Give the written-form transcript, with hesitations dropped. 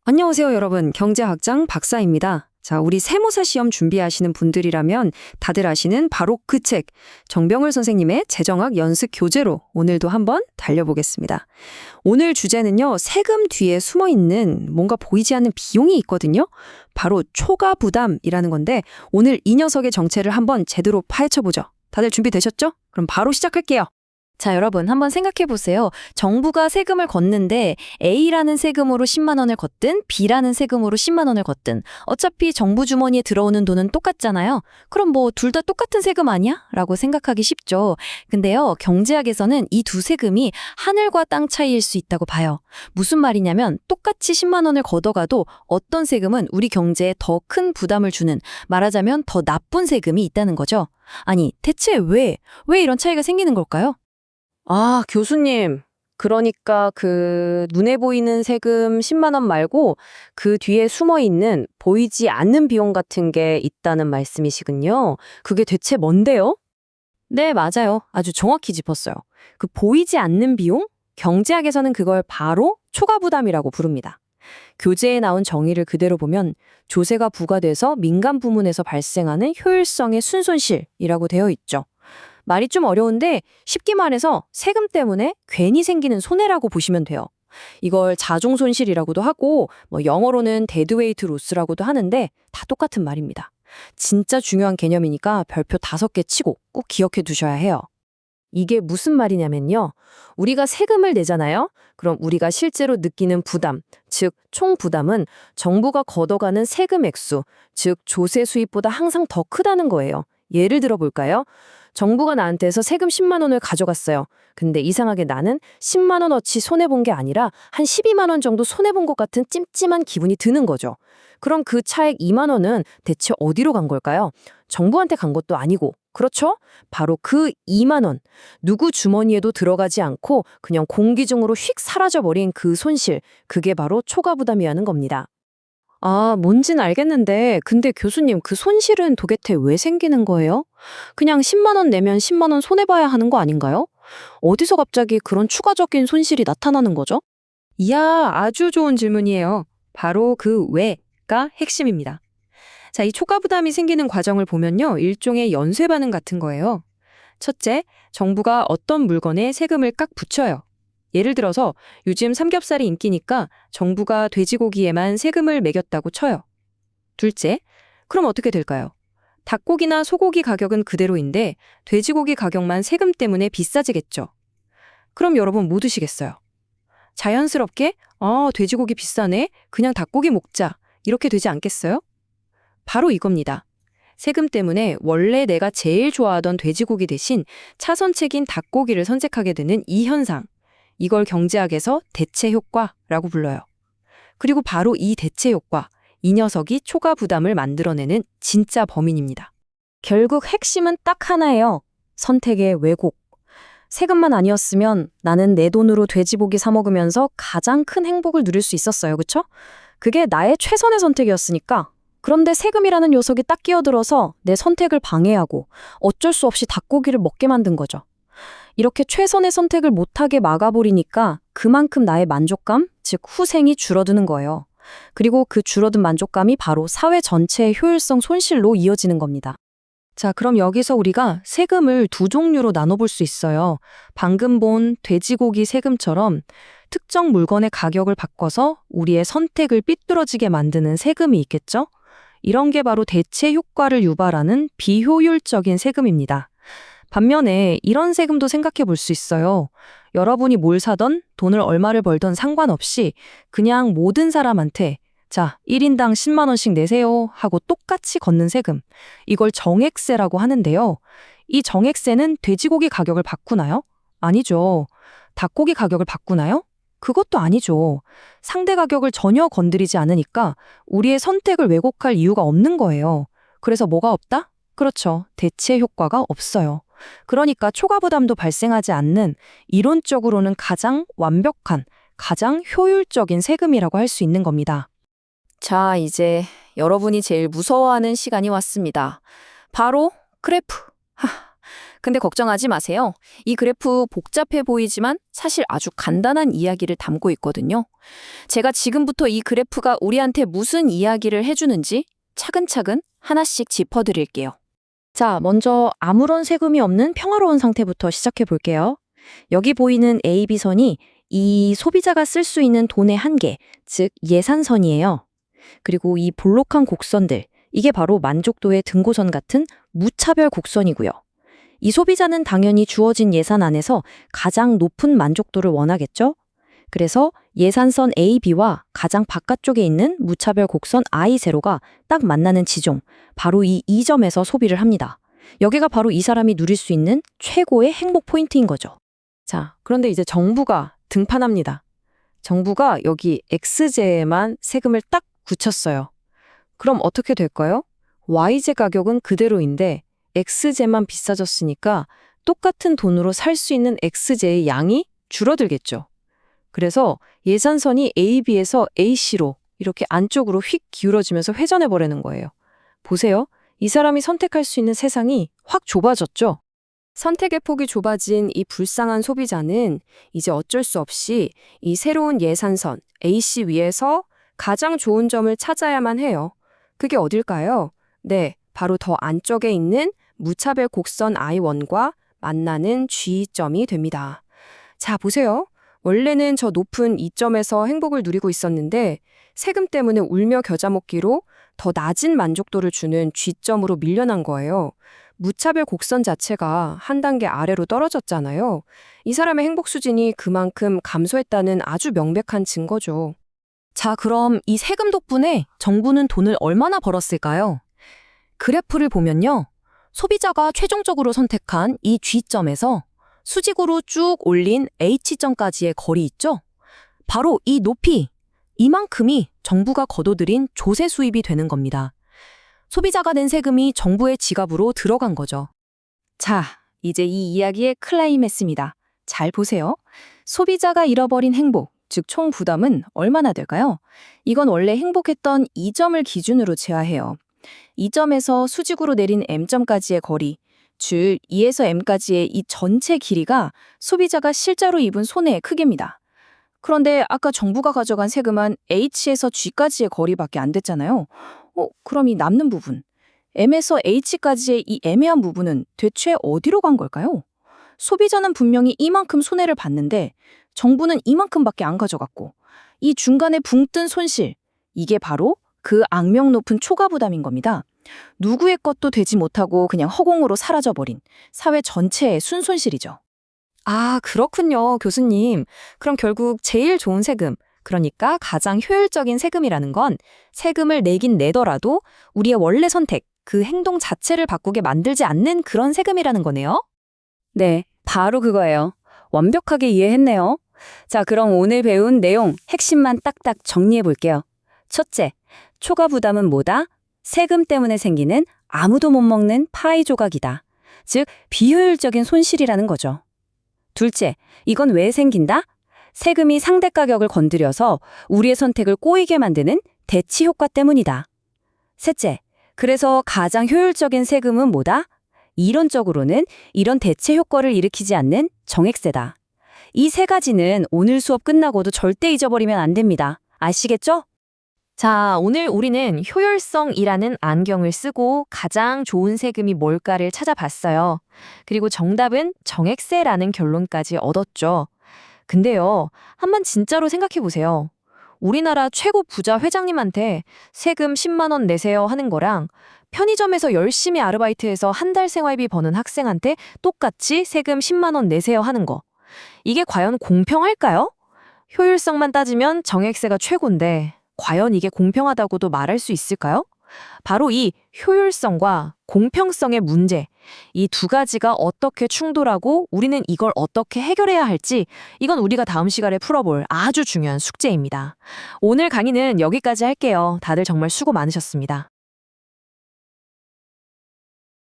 안녕하세요, 여러분. 경제학장 박사입니다. 자, 우리 세무사 시험 준비하시는 분들이라면 다들 아시는 바로 그 책, 정병을 선생님의 재정학 연습 교재로 오늘도 한번 달려보겠습니다. 오늘 주제는요, 세금 뒤에 숨어 있는 뭔가 보이지 않는 비용이 있거든요. 바로 초과 부담이라는 건데 오늘 이 녀석의 정체를 한번 제대로 파헤쳐보죠. 다들 준비되셨죠? 그럼 바로 시작할게요. 자, 여러분 한번 생각해 보세요. 정부가 세금을 걷는데 A라는 세금으로 10만 원을 걷든 B라는 세금으로 10만 원을 걷든 어차피 정부 주머니에 들어오는 돈은 똑같잖아요. 그럼 뭐 둘 다 똑같은 세금 아니야? 라고 생각하기 쉽죠. 근데요, 경제학에서는 이 두 세금이 하늘과 땅 차이일 수 있다고 봐요. 무슨 말이냐면 똑같이 10만 원을 걷어가도 어떤 세금은 우리 경제에 더 큰 부담을 주는, 말하자면 더 나쁜 세금이 있다는 거죠. 아니, 대체 왜 이런 차이가 생기는 걸까요? 아, 교수님. 그러니까 눈에 보이는 세금 10만 원 말고 그 뒤에 숨어 있는 보이지 않는 비용 같은 게 있다는 말씀이시군요. 그게 대체 뭔데요? 네, 맞아요. 아주 정확히 짚었어요. 그 보이지 않는 비용? 경제학에서는 그걸 바로 초과부담이라고 부릅니다. 교재에 나온 정의를 그대로 보면 조세가 부과돼서 민간 부문에서 발생하는 효율성의 순손실이라고 되어 있죠. 말이 좀 어려운데 쉽게 말해서 세금 때문에 괜히 생기는 손해라고 보시면 돼요. 이걸 자종손실이라고도 하고 영어로는 데드웨이트 로스라고도 하는데 다 똑같은 말입니다. 진짜 중요한 개념이니까 별표 5개 치고 꼭 기억해 두셔야 해요. 이게 무슨 말이냐면요. 우리가 세금을 내잖아요. 그럼 우리가 실제로 느끼는 부담, 즉 총 부담은 정부가 걷어가는 세금 액수, 즉 조세 수입보다 항상 더 크다는 거예요. 예를 들어 볼까요? 정부가 나한테서 세금 10만 원을 가져갔어요. 근데 이상하게 나는 10만 원어치 손해본 게 아니라 한 12만 원 정도 손해본 것 같은 찜찜한 기분이 드는 거죠. 그럼 그 차액 2만 원은 대체 어디로 간 걸까요? 정부한테 간 것도 아니고, 그렇죠? 바로 그 2만 원, 누구 주머니에도 들어가지 않고 그냥 공기 중으로 휙 사라져버린 그 손실, 그게 바로 초과부담이라는 겁니다. 아, 뭔진 알겠는데, 근데 교수님, 그 손실은 도대체 왜 생기는 거예요? 그냥 10만 원 내면 10만 원 손해봐야 하는 거 아닌가요? 어디서 갑자기 그런 추가적인 손실이 나타나는 거죠? 이야, 아주 좋은 질문이에요. 바로 그 왜가 핵심입니다. 자, 이 초과 부담이 생기는 과정을 보면요, 일종의 연쇄 반응 같은 거예요. 첫째, 정부가 어떤 물건에 세금을 깍 붙여요. 예를 들어서 요즘 삼겹살이 인기니까 정부가 돼지고기에만 세금을 매겼다고 쳐요. 둘째, 그럼 어떻게 될까요? 닭고기나 소고기 가격은 그대로인데 돼지고기 가격만 세금 때문에 비싸지겠죠. 그럼 여러분 뭐 드시겠어요? 자연스럽게 돼지고기 비싸네, 그냥 닭고기 먹자, 이렇게 되지 않겠어요? 바로 이겁니다. 세금 때문에 원래 내가 제일 좋아하던 돼지고기 대신 차선책인 닭고기를 선택하게 되는 이 현상. 이걸 경제학에서 대체 효과라고 불러요. 그리고 바로 이 대체 효과, 이 녀석이 초과 부담을 만들어내는 진짜 범인입니다. 결국 핵심은 딱 하나예요. 선택의 왜곡. 세금만 아니었으면 나는 내 돈으로 돼지고기 사 먹으면서 가장 큰 행복을 누릴 수 있었어요. 그쵸? 그게 나의 최선의 선택이었으니까. 그런데 세금이라는 요소가 딱 끼어들어서 내 선택을 방해하고 어쩔 수 없이 닭고기를 먹게 만든 거죠. 이렇게 최선의 선택을 못하게 막아버리니까 그만큼 나의 만족감, 즉 후생이 줄어드는 거예요. 그리고 그 줄어든 만족감이 바로 사회 전체의 효율성 손실로 이어지는 겁니다. 자, 그럼 여기서 우리가 세금을 두 종류로 나눠볼 수 있어요. 방금 본 돼지고기 세금처럼 특정 물건의 가격을 바꿔서 우리의 선택을 삐뚤어지게 만드는 세금이 있겠죠? 이런 게 바로 대체 효과를 유발하는 비효율적인 세금입니다. 반면에 이런 세금도 생각해 볼 수 있어요. 여러분이 뭘 사던 돈을 얼마를 벌던 상관없이 그냥 모든 사람한테 자, 1인당 10만 원씩 내세요 하고 똑같이 걷는 세금. 이걸 정액세라고 하는데요. 이 정액세는 돼지고기 가격을 바꾸나요? 아니죠. 닭고기 가격을 바꾸나요? 그것도 아니죠. 상대 가격을 전혀 건드리지 않으니까 우리의 선택을 왜곡할 이유가 없는 거예요. 그래서 뭐가 없다? 그렇죠. 대체 효과가 없어요. 그러니까 초과 부담도 발생하지 않는, 이론적으로는 가장 완벽한, 가장 효율적인 세금이라고 할 수 있는 겁니다. 자, 이제 여러분이 제일 무서워하는 시간이 왔습니다. 바로 그래프. 근데 걱정하지 마세요. 이 그래프 복잡해 보이지만 사실 아주 간단한 이야기를 담고 있거든요. 제가 지금부터 이 그래프가 우리한테 무슨 이야기를 해주는지 차근차근 하나씩 짚어드릴게요. 자, 먼저 아무런 세금이 없는 평화로운 상태부터 시작해 볼게요. 여기 보이는 AB선이 이 소비자가 쓸 수 있는 돈의 한계, 즉 예산선이에요. 그리고 이 볼록한 곡선들, 이게 바로 만족도의 등고선 같은 무차별 곡선이고요. 이 소비자는 당연히 주어진 예산 안에서 가장 높은 만족도를 원하겠죠? 그래서 예산선 AB와 가장 바깥쪽에 있는 무차별 곡선 I0가 딱 만나는 지점, 바로 이 2점에서 소비를 합니다. 여기가 바로 이 사람이 누릴 수 있는 최고의 행복 포인트인 거죠. 자, 그런데 이제 정부가 등판합니다. 정부가 여기 X제에만 세금을 딱 붙였어요. 그럼 어떻게 될까요? Y제 가격은 그대로인데 X제만 비싸졌으니까 똑같은 돈으로 살 수 있는 X제의 양이 줄어들겠죠. 그래서 예산선이 AB에서 AC로 이렇게 안쪽으로 휙 기울어지면서 회전해 버리는 거예요. 보세요. 이 사람이 선택할 수 있는 세상이 확 좁아졌죠. 선택의 폭이 좁아진 이 불쌍한 소비자는 이제 어쩔 수 없이 이 새로운 예산선 AC 위에서 가장 좋은 점을 찾아야만 해요. 그게 어딜까요? 네, 바로 더 안쪽에 있는 무차별 곡선 I1과 만나는 G점이 됩니다. 자, 보세요. 원래는 저 높은 이 점에서 행복을 누리고 있었는데 세금 때문에 울며 겨자 먹기로 더 낮은 만족도를 주는 G점으로 밀려난 거예요. 무차별 곡선 자체가 한 단계 아래로 떨어졌잖아요. 이 사람의 행복 수준이 그만큼 감소했다는 아주 명백한 증거죠. 자, 그럼 이 세금 덕분에 정부는 돈을 얼마나 벌었을까요? 그래프를 보면요. 소비자가 최종적으로 선택한 이 G점에서 수직으로 쭉 올린 H점까지의 거리 있죠? 바로 이 높이, 이만큼이 정부가 거둬들인 조세 수입이 되는 겁니다. 소비자가 낸 세금이 정부의 지갑으로 들어간 거죠. 자, 이제 이 이야기의 클라이맥스입니다. 잘 보세요. 소비자가 잃어버린 행복, 즉 총 부담은 얼마나 될까요? 이건 원래 행복했던 2점을 기준으로 제하해요. 2점에서 수직으로 내린 M점까지의 거리, 즉 2에서 M까지의 이 전체 길이가 소비자가 실제로 입은 손해의 크기입니다. 그런데 아까 정부가 가져간 세금은 H에서 G까지의 거리밖에 안 됐잖아요. 그럼 이 남는 부분, M에서 H까지의 이 애매한 부분은 대체 어디로 간 걸까요? 소비자는 분명히 이만큼 손해를 봤는데 정부는 이만큼밖에 안 가져갔고 이 중간에 붕 뜬 손실, 이게 바로 그 악명 높은 초과 부담인 겁니다. 누구의 것도 되지 못하고 그냥 허공으로 사라져버린 사회 전체의 순손실이죠. 아, 그렇군요, 교수님. 그럼 결국 제일 좋은 세금, 그러니까 가장 효율적인 세금이라는 건 세금을 내긴 내더라도 우리의 원래 선택, 그 행동 자체를 바꾸게 만들지 않는 그런 세금이라는 거네요. 네, 바로 그거예요. 완벽하게 이해했네요. 자, 그럼 오늘 배운 내용 핵심만 딱딱 정리해 볼게요. 첫째, 초과 부담은 뭐다? 세금 때문에 생기는 아무도 못 먹는 파이 조각이다. 즉, 비효율적인 손실이라는 거죠. 둘째, 이건 왜 생긴다? 세금이 상대 가격을 건드려서 우리의 선택을 꼬이게 만드는 대치 효과 때문이다. 셋째, 그래서 가장 효율적인 세금은 뭐다? 이론적으로는 이런 대체 효과를 일으키지 않는 정액세다. 이 세 가지는 오늘 수업 끝나고도 절대 잊어버리면 안 됩니다. 아시겠죠? 자, 오늘 우리는 효율성이라는 안경을 쓰고 가장 좋은 세금이 뭘까를 찾아봤어요. 그리고 정답은 정액세라는 결론까지 얻었죠. 근데요, 한번 진짜로 생각해 보세요. 우리나라 최고 부자 회장님한테 세금 10만 원 내세요 하는 거랑 편의점에서 열심히 아르바이트해서 한 달 생활비 버는 학생한테 똑같이 세금 10만 원 내세요 하는 거. 이게 과연 공평할까요? 효율성만 따지면 정액세가 최고인데 과연 이게 공평하다고도 말할 수 있을까요? 바로 이 효율성과 공평성의 문제, 이 두 가지가 어떻게 충돌하고 우리는 이걸 어떻게 해결해야 할지, 이건 우리가 다음 시간에 풀어볼 아주 중요한 숙제입니다. 오늘 강의는 여기까지 할게요. 다들 정말 수고 많으셨습니다.